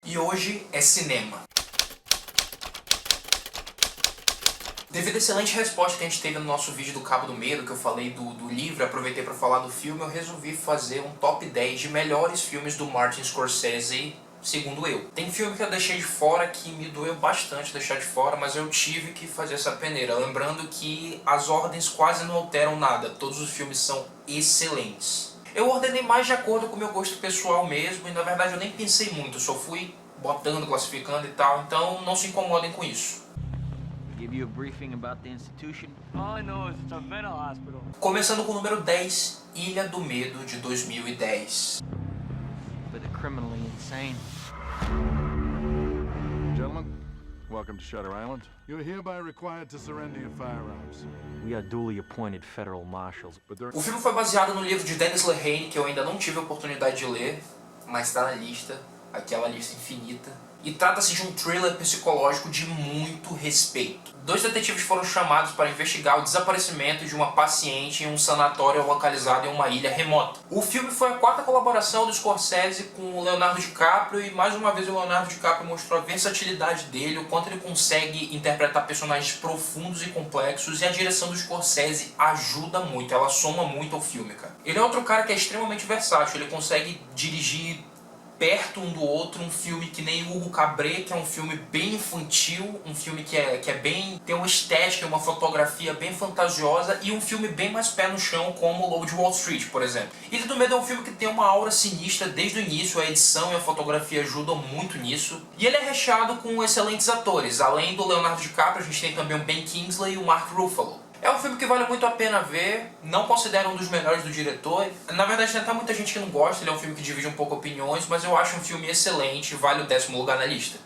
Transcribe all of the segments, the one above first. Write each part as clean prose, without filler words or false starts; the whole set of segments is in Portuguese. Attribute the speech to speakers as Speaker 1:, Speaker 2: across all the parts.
Speaker 1: E hoje é cinema. Devido à excelente resposta que a gente teve no nosso vídeo do Cabo do Medo, que eu falei do livro, aproveitei para falar do filme, eu resolvi fazer um top 10 de melhores filmes do Martin Scorsese, segundo eu. Tem filme que eu deixei de fora que me doeu bastante deixar de fora, mas eu tive que fazer essa peneira. Lembrando que as ordens quase não alteram nada, todos os filmes são excelentes. Eu ordenei mais de acordo com o meu gosto pessoal mesmo, e na verdade eu nem pensei muito, só fui botando, classificando e tal, então não se incomodem com isso.
Speaker 2: Give you a briefing about the institution.
Speaker 3: All I know is it's a mental hospital.
Speaker 1: Começando com o número 10, Ilha do Medo, de 2010.
Speaker 2: For the criminally insane.
Speaker 4: Gentlemen, welcome to Shutter Island. You're hereby required to surrender your firearms.
Speaker 2: We are duly appointed federal marshals.
Speaker 4: But there...
Speaker 1: O filme foi baseado no livro de Dennis Lehane, que eu ainda não tive a oportunidade de ler, mas está na lista, aquela lista infinita. E trata-se de um thriller psicológico de muito respeito. Dois detetives foram chamados para investigar o desaparecimento de uma paciente em um sanatório localizado em uma ilha remota. O filme foi a quarta colaboração do Scorsese com o Leonardo DiCaprio, e mais uma vez o Leonardo DiCaprio mostrou a versatilidade dele, o quanto ele consegue interpretar personagens profundos e complexos, e a direção do Scorsese ajuda muito, ela soma muito ao filme, cara. Ele é outro cara que é extremamente versátil, ele consegue dirigir perto um do outro, um filme que nem Hugo Cabret, que é um filme bem infantil, um filme que é bem... tem uma estética, uma fotografia bem fantasiosa, e um filme bem mais pé no chão, como o Lobo de Wall Street, por exemplo. Ilha do Medo é um filme que tem uma aura sinistra desde o início, a edição e a fotografia ajudam muito nisso, e ele é recheado com excelentes atores. Além do Leonardo DiCaprio, a gente tem também o Ben Kingsley e o Mark Ruffalo. É um filme que vale muito a pena ver, não considero um dos melhores do diretor. Na verdade tem até muita gente que não gosta, ele é um filme que divide um pouco opiniões, mas eu acho um filme excelente, vale o 10º lugar na lista.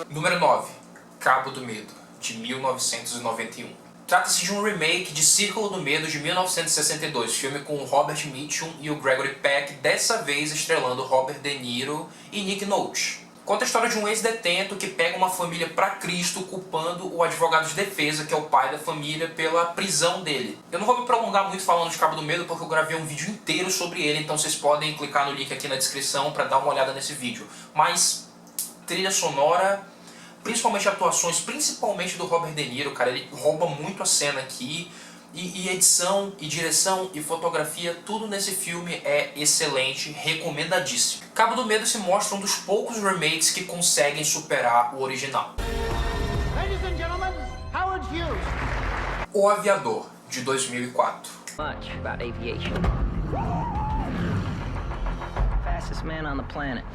Speaker 1: Número 9, Cabo do Medo, de 1991. Trata-se de um remake de Círculo do Medo de 1962, filme com o Robert Mitchum e o Gregory Peck, dessa vez estrelando Robert De Niro e Nick Nolte. Conta a história de um ex-detento que pega uma família pra Cristo, culpando o advogado de defesa, que é o pai da família, pela prisão dele. Eu não vou me prolongar muito falando de Cabo do Medo, porque eu gravei um vídeo inteiro sobre ele, então vocês podem clicar no link aqui na descrição pra dar uma olhada nesse vídeo. Mas, trilha sonora... principalmente atuações, principalmente do Robert De Niro, cara, ele rouba muito a cena aqui, e edição, e direção, e fotografia, tudo nesse filme é excelente, recomendadíssimo. Cabo do Medo se mostra um dos poucos remakes que conseguem superar o original.
Speaker 3: Ladies and gentlemen, Howard Hughes.
Speaker 1: O Aviador, de 2004.
Speaker 5: Much about aviation. Fastest man on the planet.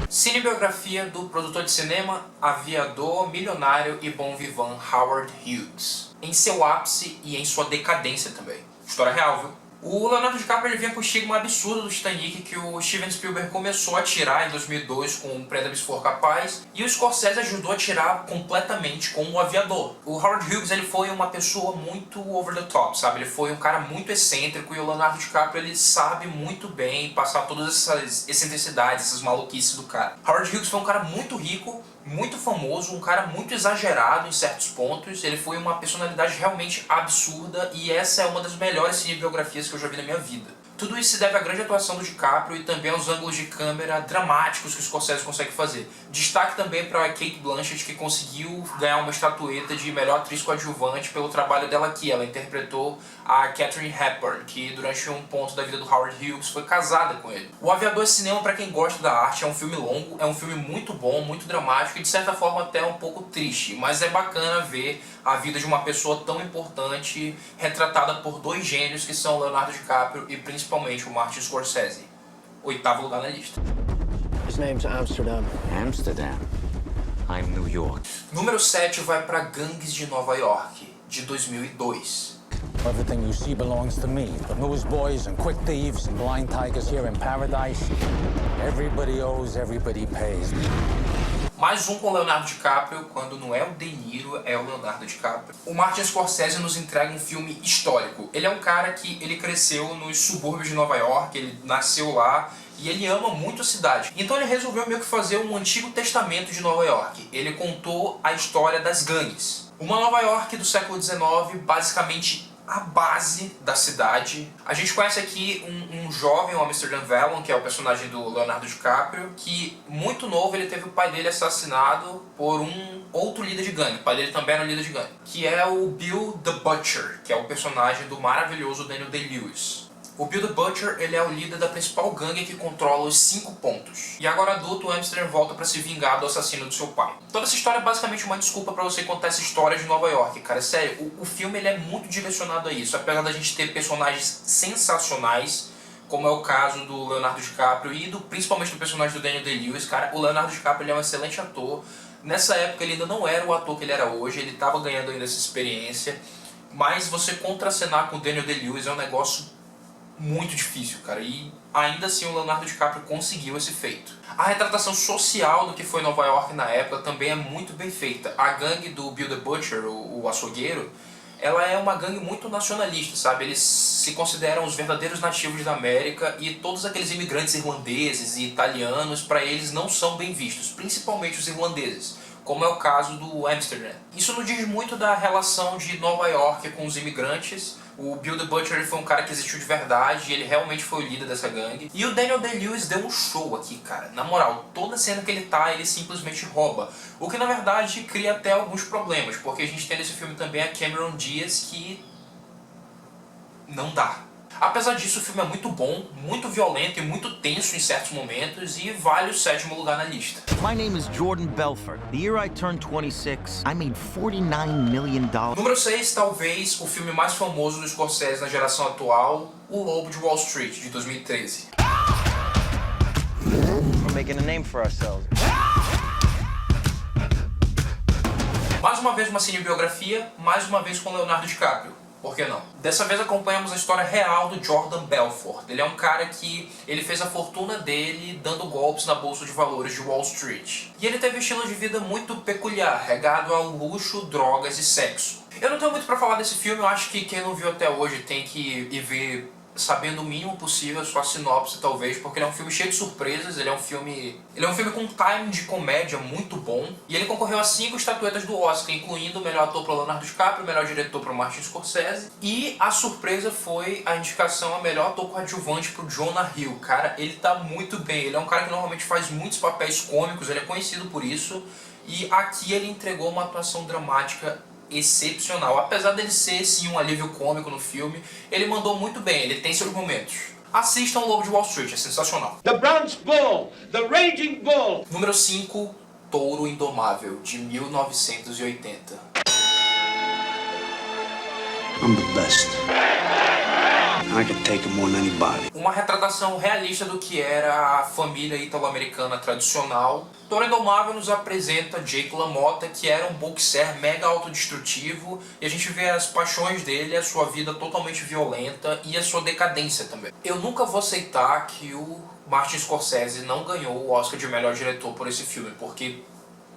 Speaker 1: Cinebiografia do produtor de cinema, aviador, milionário e bom vivan Howard Hughes. Em seu ápice e em sua decadência também. História real, viu? O Leonardo DiCaprio ele vinha com o estigma absurdo do Titanic que o Steven Spielberg começou a tirar em 2002 com o Prenda-me se for capaz, e o Scorsese ajudou a tirar completamente com o Aviador. O Howard Hughes ele foi uma pessoa muito over the top, sabe? Ele foi um cara muito excêntrico, e o Leonardo DiCaprio ele sabe muito bem passar todas essas excentricidades, essas maluquices do cara. Howard Hughes foi um cara muito rico, muito famoso, um cara muito exagerado em certos pontos, ele foi uma personalidade realmente absurda, e essa é uma das melhores cinebiografias que eu já vi na minha vida. Tudo isso se deve à grande atuação do DiCaprio e também aos ângulos de câmera dramáticos que o Scorsese consegue fazer. Destaque também para Cate Blanchett, que conseguiu ganhar uma estatueta de melhor atriz coadjuvante pelo trabalho dela aqui. Ela interpretou a Katharine Hepburn, que durante um ponto da vida do Howard Hughes foi casada com ele. O Aviador é cinema para quem gosta da arte, é um filme longo, é um filme muito bom, muito dramático e de certa forma até um pouco triste, mas é bacana ver a vida de uma pessoa tão importante retratada por dois gênios que são Leonardo DiCaprio e principalmente o Martin Scorsese. 8º lugar na lista.
Speaker 6: His name's Amsterdam.
Speaker 2: Amsterdam. I'm New York.
Speaker 1: Número 7 vai para Gangues de Nova York, de 2002.
Speaker 7: Everything you see belongs to me. The newsboys and quick thieves and blind tigers here in paradise. Everybody owes, everybody pays.
Speaker 1: Mais um com Leonardo DiCaprio, quando não é o De Niro, é o Leonardo DiCaprio. O Martin Scorsese nos entrega um filme histórico. Ele é um cara que ele cresceu nos subúrbios de Nova York, ele nasceu lá, e ele ama muito a cidade. Então ele resolveu meio que fazer um Antigo Testamento de Nova York. Ele contou a história das gangues. Uma Nova York do século XIX basicamente a base da cidade. A gente conhece aqui um jovem, o Amsterdam Vallon, que é o personagem do Leonardo DiCaprio, que muito novo ele teve o pai dele assassinado por um outro líder de gangue. O pai dele também era líder de gangue, que é o Bill the Butcher, que é o personagem do maravilhoso Daniel Day-Lewis. O Bill the Butcher, ele é o líder da principal gangue que controla os 5 pontos. E agora adulto, o Amsterdam volta pra se vingar do assassino do seu pai. Toda essa história é basicamente uma desculpa pra você contar essa história de Nova York, cara. Sério, o filme ele é muito direcionado a isso. Apesar da gente ter personagens sensacionais, como é o caso do Leonardo DiCaprio e principalmente do personagem do Daniel Day-Lewis, cara, o Leonardo DiCaprio ele é um excelente ator. Nessa época ele ainda não era o ator que ele era hoje, ele estava ganhando ainda essa experiência. Mas você contracenar com o Daniel Day-Lewis é um negócio muito difícil, cara, e ainda assim o Leonardo DiCaprio conseguiu esse feito. A retratação social do que foi Nova York na época também é muito bem feita. A gangue do Bill the Butcher, o açougueiro, ela é uma gangue muito nacionalista, sabe? Eles se consideram os verdadeiros nativos da América e todos aqueles imigrantes irlandeses e italianos, para eles, não são bem vistos, principalmente os irlandeses, como é o caso do Amsterdam. Isso não diz muito da relação de Nova York com os imigrantes. O Bill the Butcher ele foi um cara que existiu de verdade e ele realmente foi o líder dessa gangue. E o Daniel Day-Lewis deu um show aqui, cara. Na moral, toda cena que ele tá, ele simplesmente rouba. O que na verdade cria até alguns problemas, porque a gente tem nesse filme também a Cameron Diaz, que não dá. Apesar disso, o filme é muito bom, muito violento e muito tenso em certos momentos e vale o 7º lugar na lista.
Speaker 8: My name is Jordan Belfort. The year I turned 26, I made $49 million.
Speaker 1: Número 6, talvez o filme mais famoso do Scorsese na geração atual, O Lobo de Wall Street, de 2013.
Speaker 8: We're making a name for ourselves.
Speaker 1: Mais uma vez uma cinebiografia, mais uma vez com Leonardo DiCaprio. Por que não? Dessa vez acompanhamos a história real do Jordan Belfort. Ele é um cara que ele fez a fortuna dele dando golpes na bolsa de valores de Wall Street. E ele teve um estilo de vida muito peculiar, regado ao luxo, drogas e sexo. Eu não tenho muito pra falar desse filme, eu acho que quem não viu até hoje tem que ir ver sabendo o mínimo possível, só a sinopse talvez, porque ele é um filme cheio de surpresas, ele é um filme com um timing de comédia muito bom, e ele concorreu a 5 estatuetas do Oscar, incluindo o melhor ator para Leonardo DiCaprio, o melhor diretor para Martin Scorsese, e a surpresa foi a indicação a melhor ator coadjuvante para o Jonah Hill. Cara, ele tá muito bem, ele é um cara que normalmente faz muitos papéis cômicos, ele é conhecido por isso, e aqui ele entregou uma atuação dramática excepcional. Apesar dele ser sim um alívio cômico no filme, ele mandou muito bem, ele tem seus momentos. Assistam O Lobo de Wall Street, é sensacional.
Speaker 9: The Bronx Bull, the Raging Bull.
Speaker 1: Número 5, Touro Indomável, de 1980.
Speaker 10: I'm the best. I can take him more than anybody.
Speaker 1: Uma retratação realista do que era a família italo-americana tradicional. Touro Indomável nos apresenta Jake LaMotta, que era um boxer mega autodestrutivo, e a gente vê as paixões dele, a sua vida totalmente violenta e a sua decadência também. Eu nunca vou aceitar que o Martin Scorsese não ganhou o Oscar de melhor diretor por esse filme, porque,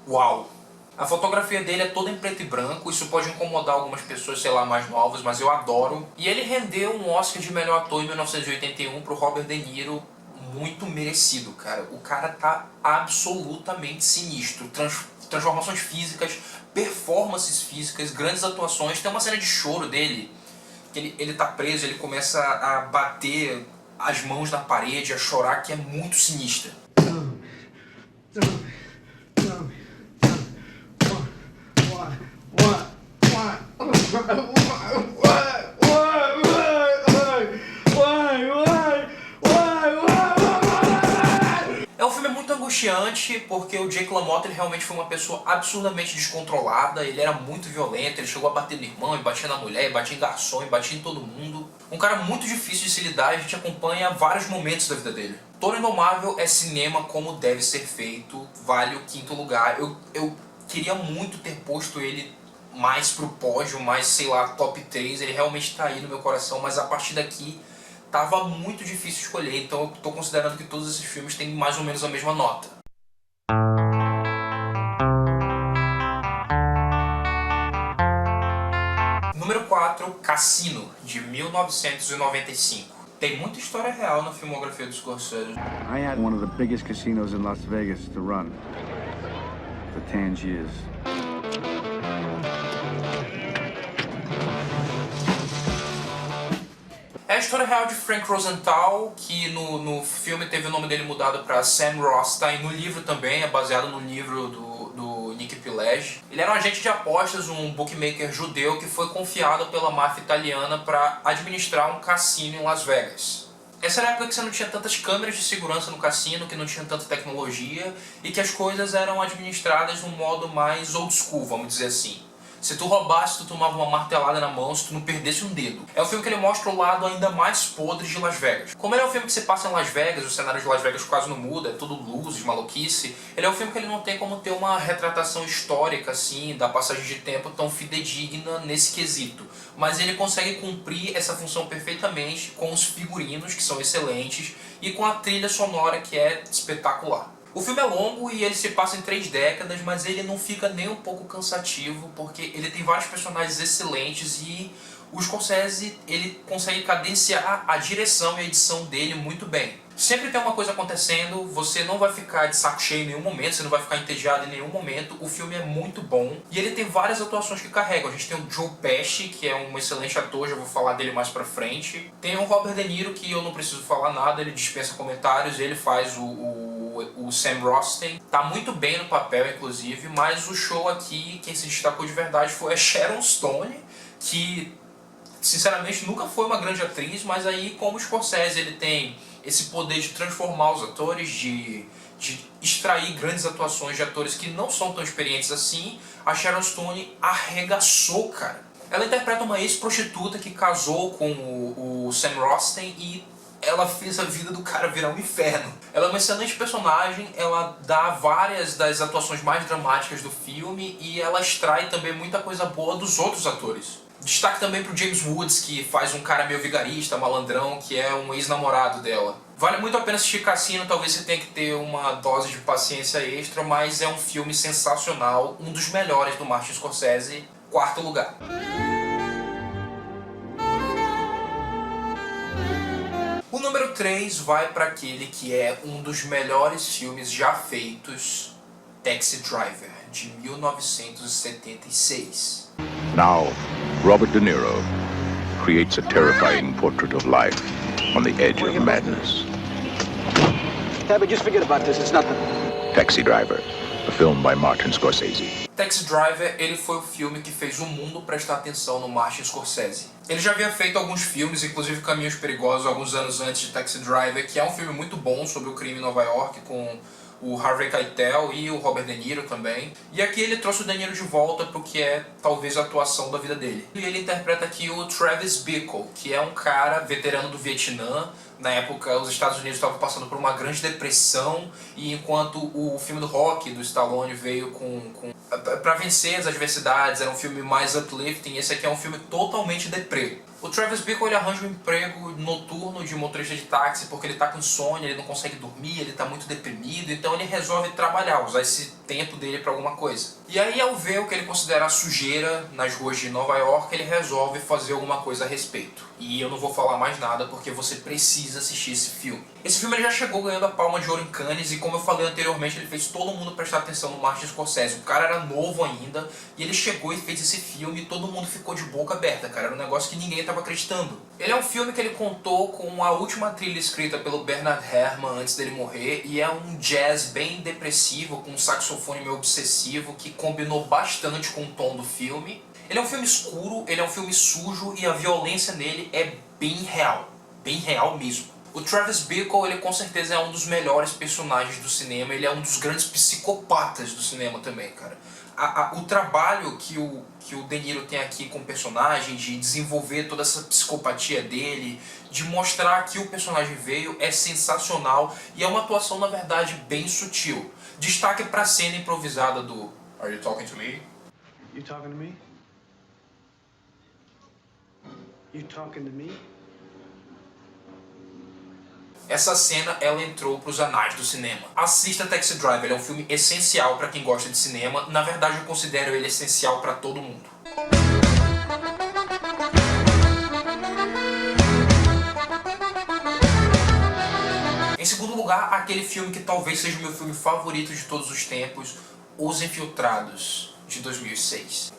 Speaker 1: uau! A fotografia dele é toda em preto e branco, isso pode incomodar algumas pessoas, sei lá, mais novas, mas eu adoro. E ele rendeu um Oscar de melhor ator em 1981 pro Robert De Niro, muito merecido, cara. O cara tá absolutamente sinistro. Transformações físicas, performances físicas, grandes atuações. Tem uma cena de choro dele, que ele tá preso, ele começa a bater as mãos na parede, a chorar, que é muito sinistra. É um filme muito angustiante, porque o Jake LaMotta ele realmente foi uma pessoa absurdamente descontrolada, ele era muito violento, ele chegou a bater no irmão, e batia na mulher, e batia em garçom, e batia em todo mundo. Um cara muito difícil de se lidar, a gente acompanha vários momentos da vida dele. Touro Indomável é cinema como deve ser feito, vale o 5º lugar. Eu queria muito ter posto ele mais pro pódio, mais, sei lá, top 3, ele realmente tá aí no meu coração, mas a partir daqui tava muito difícil escolher, então eu tô considerando que todos esses filmes têm mais ou menos a mesma nota. Número 4, Cassino, de 1995. Tem muita história real na filmografia do Scorsese.
Speaker 11: I had one of the biggest casinos in Las Vegas to run for 10 years.
Speaker 1: É a história real de Frank Rosenthal, que no filme teve o nome dele mudado para Sam Rothstein. No livro também, é baseado no livro do Nick Pileggi. Ele era um agente de apostas, um bookmaker judeu que foi confiado pela máfia italiana para administrar um cassino em Las Vegas. Essa era a época que você não tinha tantas câmeras de segurança no cassino, que não tinha tanta tecnologia e que as coisas eram administradas de um modo mais old school, vamos dizer assim. Se tu roubasse, tu tomava uma martelada na mão se tu não perdesse um dedo. É um filme que ele mostra o lado ainda mais podre de Las Vegas. Como ele é um filme que se passa em Las Vegas, o cenário de Las Vegas quase não muda, é tudo luzes, maluquice. Ele é um filme que ele não tem como ter uma retratação histórica, assim, da passagem de tempo tão fidedigna nesse quesito. Mas ele consegue cumprir essa função perfeitamente com os figurinos, que são excelentes, e com a trilha sonora, que é espetacular. O filme é longo e ele se passa em 3 décadas, mas ele não fica nem um pouco cansativo, porque ele tem vários personagens excelentes e o Scorsese ele consegue cadenciar a direção e a edição dele muito bem. Sempre tem uma coisa acontecendo, você não vai ficar de saco cheio em nenhum momento, você não vai ficar entediado em nenhum momento, o filme é muito bom e ele tem várias atuações que carregam. A gente tem o Joe Pesci, que é um excelente ator, já vou falar dele mais pra frente. Tem o Robert De Niro, que eu não preciso falar nada, ele dispensa comentários, ele faz o Sam Rothstein. Tá muito bem no papel, inclusive, mas o show aqui, quem se destacou de verdade foi a Sharon Stone, que sinceramente nunca foi uma grande atriz, mas aí como o Scorsese ele tem esse poder de transformar os atores, de extrair grandes atuações de atores que não são tão experientes assim, a Sharon Stone arregaçou, cara. Ela interpreta uma ex-prostituta que casou com o Sam Rothstein e ela fez a vida do cara virar um inferno. Ela é uma excelente personagem, ela dá várias das atuações mais dramáticas do filme e ela extrai também muita coisa boa dos outros atores. Destaque também pro James Woods, que faz um cara meio vigarista, malandrão, que é um ex-namorado dela. Vale muito a pena assistir Cassino, talvez você tenha que ter uma dose de paciência extra, mas é um filme sensacional, um dos melhores do Martin Scorsese, 4º lugar. O número 3 vai para aquele que é um dos melhores filmes já feitos, Taxi Driver, de 1976.
Speaker 12: Now, Robert De Niro creates a terrifying portrait of life on the edge of madness.
Speaker 6: Tabby, just forget about this. It's nothing.
Speaker 12: Taxi Driver, a film by Martin Scorsese.
Speaker 1: Taxi Driver, ele foi o filme que fez o mundo prestar atenção no Martin Scorsese. Ele já havia feito alguns filmes, inclusive Caminhos Perigosos, alguns anos antes de Taxi Driver, que é um filme muito bom sobre o crime em Nova York, com o Harvey Keitel e o Robert De Niro também. E aqui ele trouxe o De Niro de volta pro que é talvez a atuação da vida dele. E ele interpreta aqui o Travis Bickle, que é um cara veterano do Vietnã. Na época os Estados Unidos estavam passando por uma grande depressão e enquanto o filme do Rocky, do Stallone, veio para vencer as adversidades, era um filme mais uplifting, esse aqui é um filme totalmente deprê. O Travis Bickle ele arranja um emprego noturno de motorista de táxi porque ele tá com insônia, ele não consegue dormir, ele tá muito deprimido, então ele resolve trabalhar, usar esse tempo dele pra alguma coisa. E aí ao ver o que ele considera a sujeira nas ruas de Nova York, ele resolve fazer alguma coisa a respeito. E eu não vou falar mais nada porque você precisa assistir esse filme. Esse filme ele já chegou ganhando a Palma de Ouro em Cannes e como eu falei anteriormente, ele fez todo mundo prestar atenção no Martin Scorsese. O cara era novo ainda e ele chegou e fez esse filme e todo mundo ficou de boca aberta, cara. Era um negócio que ninguém estava acreditando. Ele é um filme que ele contou com a última trilha escrita pelo Bernard Herrmann antes dele morrer e é um jazz bem depressivo, com um saxofone meio obsessivo que combinou bastante com o tom do filme. Ele é um filme escuro, ele é um filme sujo e a violência nele é bem real mesmo. O Travis Bickle, ele com certeza é um dos melhores personagens do cinema, ele é um dos grandes psicopatas do cinema também, cara. O trabalho que o De Niro tem aqui com o personagem, de desenvolver toda essa psicopatia dele, de mostrar que o personagem veio, é sensacional e é uma atuação, na verdade, bem sutil. Destaque para a cena improvisada do Are you talking to me?
Speaker 6: You talking to me? You talking to me?
Speaker 1: Essa cena, ela entrou para os anais do cinema. Assista Taxi Driver, ele é um filme essencial para quem gosta de cinema. Na verdade, eu considero ele essencial para todo mundo. Em segundo lugar, aquele filme que talvez seja o meu filme favorito de todos os tempos, Os Infiltrados, de 2006.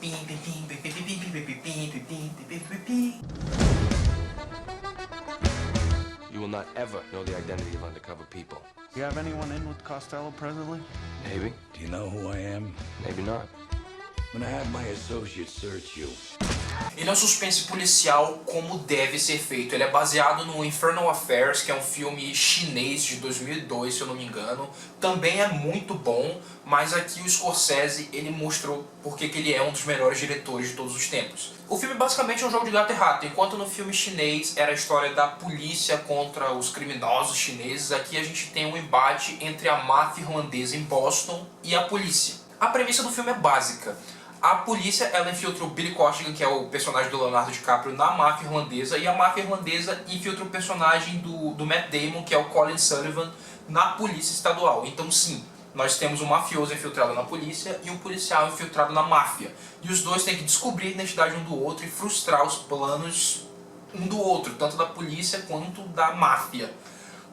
Speaker 13: not ever know the identity of undercover people.
Speaker 11: You have anyone in with Costello presently?
Speaker 13: Maybe.
Speaker 7: Do you know who I am?
Speaker 13: Maybe not.
Speaker 7: I'm gonna have my associates search you.
Speaker 1: Ele é um suspense policial como deve ser feito. Ele é baseado no Infernal Affairs, que é um filme chinês de 2002, se eu não me engano. Também é muito bom, mas aqui o Scorsese ele mostrou porque que ele é um dos melhores diretores de todos os tempos. O filme basicamente é um jogo de gato e rato. Enquanto no filme chinês era a história da polícia contra os criminosos chineses, aqui a gente tem um embate entre a máfia irlandesa em Boston e a polícia. A premissa do filme é básica. A polícia ela infiltra o Billy Corgan, que é o personagem do Leonardo DiCaprio, na máfia irlandesa, e a máfia irlandesa infiltra o personagem do Matt Damon, que é o Colin Sullivan, na polícia estadual. Então sim, nós temos um mafioso infiltrado na polícia e um policial infiltrado na máfia. E os dois têm que descobrir a identidade um do outro e frustrar os planos um do outro, tanto da polícia quanto da máfia.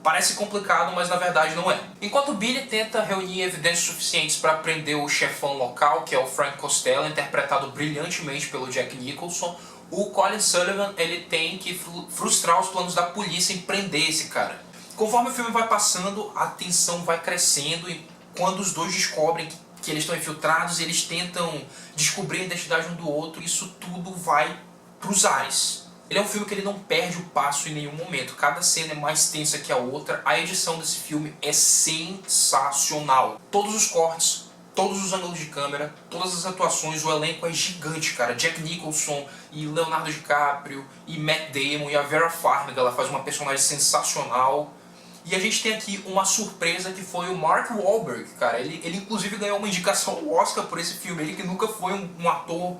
Speaker 1: Parece complicado, mas na verdade não é. Enquanto Billy tenta reunir evidências suficientes para prender o chefão local, que é o Frank Costello, interpretado brilhantemente pelo Jack Nicholson, o Colin Sullivan ele tem que frustrar os planos da polícia em prender esse cara. Conforme o filme vai passando, a tensão vai crescendo e quando os dois descobrem que eles estão infiltrados, eles tentam descobrir a identidade um do outro, isso tudo vai pros ares. Ele é um filme que ele não perde o passo em nenhum momento. Cada cena é mais tensa que a outra. A edição desse filme é sensacional. Todos os cortes, todos os ângulos de câmera, todas as atuações, o elenco é gigante, cara. Jack Nicholson e Leonardo DiCaprio e Matt Damon e a Vera Farmiga, ela faz uma personagem sensacional. E a gente tem aqui uma surpresa que foi o Mark Wahlberg, cara. Ele inclusive ganhou uma indicação ao Oscar por esse filme. Ele que nunca foi um ator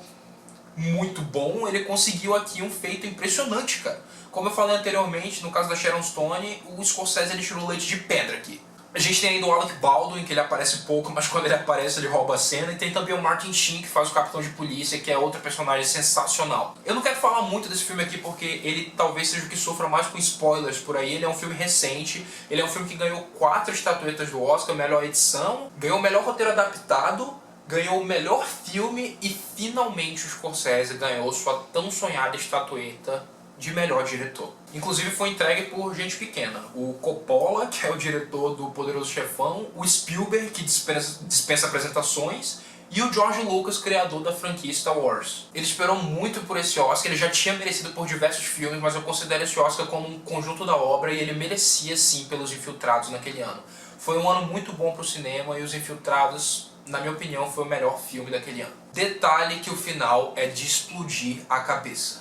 Speaker 1: muito bom, ele conseguiu aqui um feito impressionante, cara. Como eu falei anteriormente, no caso da Sharon Stone, o Scorsese ele tirou leite de pedra aqui. A gente tem ainda o Alec Baldwin, que ele aparece pouco, mas quando ele aparece ele rouba a cena. E tem também o Martin Sheen, que faz o capitão de polícia, que é outro personagem sensacional. Eu não quero falar muito desse filme aqui, porque ele talvez seja o que sofra mais com spoilers por aí. Ele é um filme recente, ele é um filme que ganhou 4 estatuetas do Oscar, melhor edição, ganhou o melhor roteiro adaptado, ganhou o melhor filme e finalmente o Scorsese ganhou sua tão sonhada estatueta de melhor diretor. Inclusive foi entregue por gente pequena. O Coppola, que é o diretor do Poderoso Chefão, o Spielberg, que dispensa apresentações, e o George Lucas, criador da franquia Star Wars. Ele esperou muito por esse Oscar, ele já tinha merecido por diversos filmes, mas eu considero esse Oscar como um conjunto da obra e ele merecia sim pelos Infiltrados naquele ano. Foi um ano muito bom para o cinema e Os Infiltrados, na minha opinião, foi o melhor filme daquele ano. Detalhe que o final é de explodir a cabeça.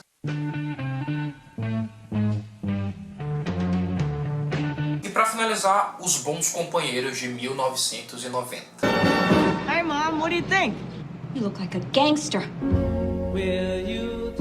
Speaker 1: E para finalizar, Os Bons Companheiros de 1990.
Speaker 14: Hey Mom, what do you think?
Speaker 15: You look like a gangster.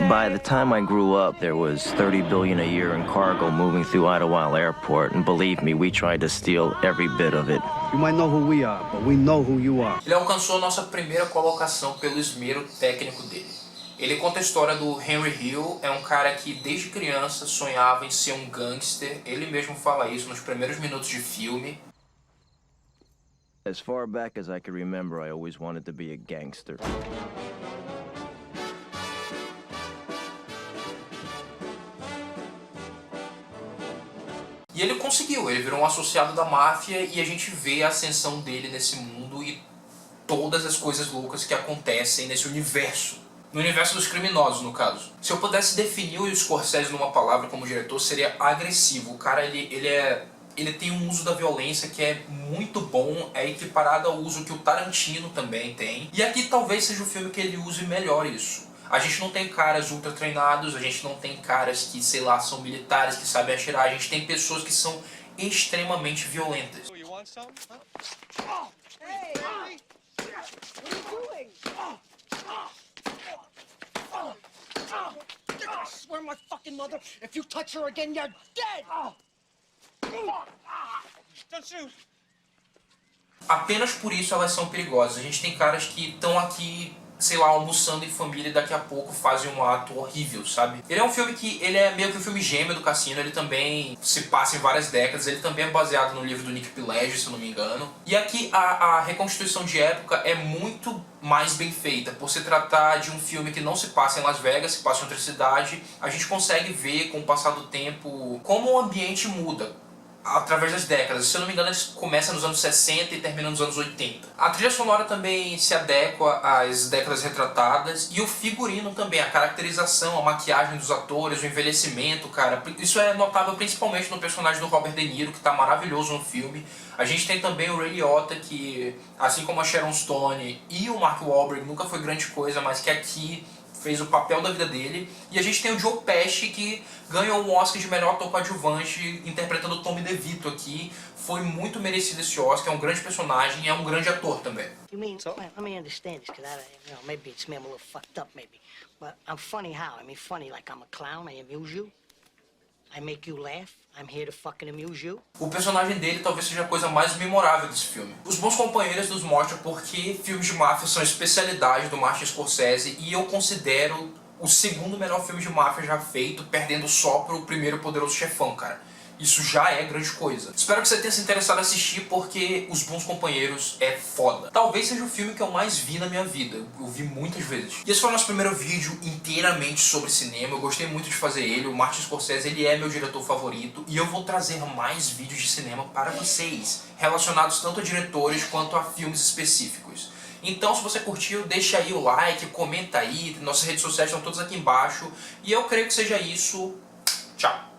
Speaker 5: By the time I grew up, there was $30 billion a year in cargo moving through Idlewild Airport, and believe me, we tried to steal every bit of it.
Speaker 11: You might know who we are, but we know who you are.
Speaker 1: Ele alcançou nossa primeira colocação pelo esmero técnico dele. Ele conta a história do Henry Hill, é um cara que desde criança sonhava em ser um gangster. Ele mesmo fala isso nos primeiros minutos de filme.
Speaker 5: As far back as I can remember, I always wanted to be a gangster.
Speaker 1: E ele conseguiu, ele virou um associado da máfia e a gente vê a ascensão dele nesse mundo e todas as coisas loucas que acontecem nesse universo. No universo dos criminosos, no caso. Se eu pudesse definir o Scorsese numa palavra como diretor, seria agressivo. O cara, ele tem um uso da violência que é muito bom, é equiparado ao uso que o Tarantino também tem. E aqui talvez seja o filme que ele use melhor isso. A gente não tem caras ultra treinados, a gente não tem caras que, sei lá, são militares, que sabem atirar. A gente tem pessoas que são extremamente violentas. Apenas por isso elas são perigosas. A gente tem caras que estão aqui sei lá, almoçando em família e daqui a pouco fazem um ato horrível, sabe? Ele é um filme que, ele é meio que um filme gêmeo do Cassino, ele também se passa em várias décadas, ele também é baseado no livro do Nick Pileggi, se eu não me engano. E aqui a reconstituição de época é muito mais bem feita, por se tratar de um filme que não se passa em Las Vegas, se passa em outra cidade, a gente consegue ver com o passar do tempo como o ambiente muda através das décadas. Se eu não me engano, eles começam nos anos 60 e terminam nos anos 80. A trilha sonora também se adequa às décadas retratadas e o figurino também, a caracterização, a maquiagem dos atores, o envelhecimento, cara. Isso é notável principalmente no personagem do Robert De Niro, que tá maravilhoso no filme. A gente tem também o Ray Liotta, que assim como a Sharon Stone e o Mark Wahlberg, nunca foi grande coisa, mas que aqui fez o papel da vida dele. E a gente tem o Joe Pesci, que ganhou um Oscar de melhor ator coadjuvante interpretando o Tommy DeVito aqui. Foi muito merecido esse Oscar, é um grande personagem e é um grande ator também.
Speaker 16: You mean, so, let me understand this, because maybe it's me, I'm a little fucked up, maybe. But I'm funny how? I mean, funny like I'm a clown, I amuse you. I make you laugh. I'm here to fucking amuse you.
Speaker 1: O personagem dele talvez seja a coisa mais memorável desse filme. Os Bons Companheiros nos mostram porque filmes de máfia são a especialidade do Martin Scorsese e eu considero o segundo melhor filme de máfia já feito, perdendo só pro primeiro Poderoso Chefão, cara. Isso já é grande coisa. Espero que você tenha se interessado em assistir porque Os Bons Companheiros é foda. Talvez seja o filme que eu mais vi na minha vida. Eu vi muitas vezes. E esse foi o nosso primeiro vídeo inteiramente sobre cinema. Eu gostei muito de fazer ele. O Martin Scorsese, ele é meu diretor favorito. E eu vou trazer mais vídeos de cinema para vocês, relacionados tanto a diretores quanto a filmes específicos. Então, se você curtiu, deixa aí o like, comenta aí. Nossas redes sociais estão todas aqui embaixo. E eu creio que seja isso. Tchau.